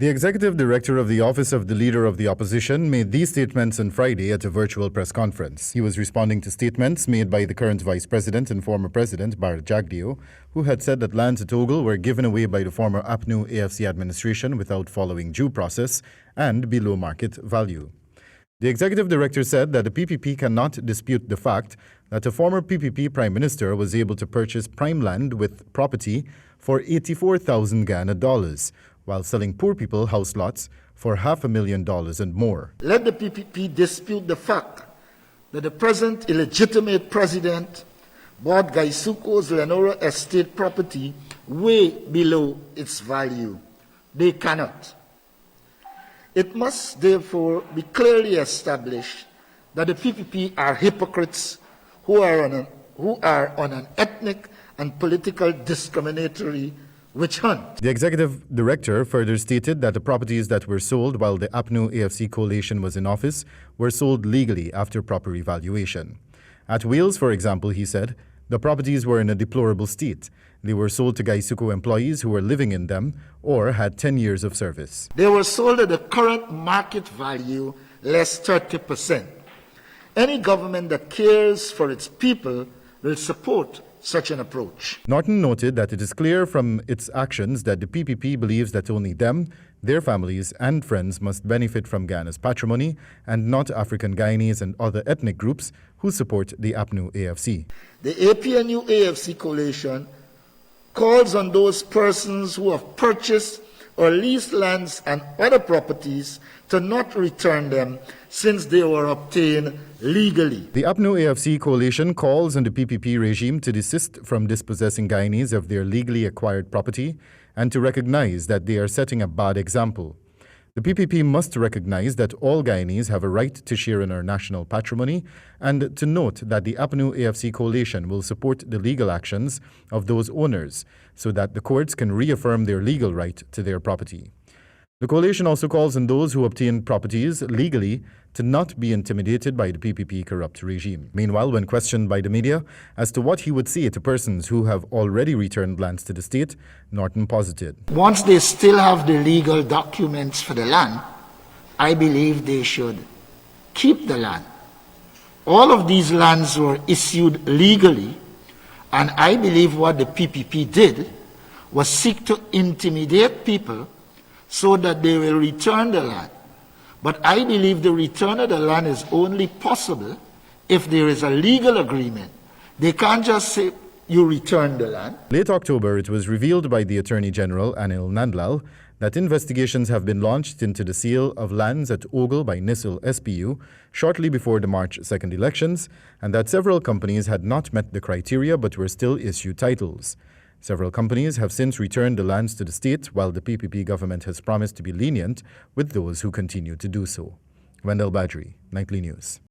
The executive director of the Office of the Leader of the Opposition made these statements on Friday at a virtual press conference. He was responding to statements made by the current vice president and former president, Badrie, who had said that lands at Ogle were given away by the former APNU AFC administration without following due process and below market value. The executive director said that the PPP cannot dispute the fact that a former PPP prime minister was able to purchase prime land with property for 84,000 Ghana dollars, while selling poor people house lots for $500,000 and more. Let the PPP dispute the fact that the present illegitimate president bought Gaisuko's Lenora estate property way below its value. They cannot. It must therefore be clearly established that the PPP are hypocrites who are on an ethnic and political discriminatory witch hunt. The executive director further stated that the properties that were sold while the APNU AFC coalition was in office were sold legally after proper evaluation. At Wales, for example, he said, the properties were in a deplorable state. They were sold to Gaisuko employees who were living in them or had 10 years of service. They were sold at the current market value less 30%. Any government that cares for its people will support such an approach. Norton noted that it is clear from its actions that the PPP believes that only them, their families and friends must benefit from Ghana's patrimony and not African Guyanese and other ethnic groups who support the APNU AFC. The APNU AFC coalition calls on those persons who have purchased or leased lands and other properties to not return them since they were obtained legally. The APNU AFC coalition calls on the PPP regime to desist from dispossessing Guyanese of their legally acquired property and to recognize that they are setting a bad example. The PPP must recognize that all Guyanese have a right to share in our national patrimony and to note that the APNU AFC coalition will support the legal actions of those owners so that the courts can reaffirm their legal right to their property. The coalition also calls on those who obtain properties legally to not be intimidated by the PPP corrupt regime. Meanwhile, when questioned by the media as to what he would say to persons who have already returned lands to the state, Norton posited. Once they still have the legal documents for the land, I believe they should keep the land. All of these lands were issued legally, and I believe what the PPP did was seek to intimidate people so that they will return the land. But I believe the return of the land is only possible if there is a legal agreement. They can't just say, you return the land. Late October, it was revealed by the Attorney General, Anil Nandlal, that investigations have been launched into the sale of lands at Ogle by NISL SPU shortly before the March 2nd elections, and that several companies had not met the criteria but were still issued titles. Several companies have since returned the lands to the state, while the PPP government has promised to be lenient with those who continue to do so. Wendell Badrie, Nightly News.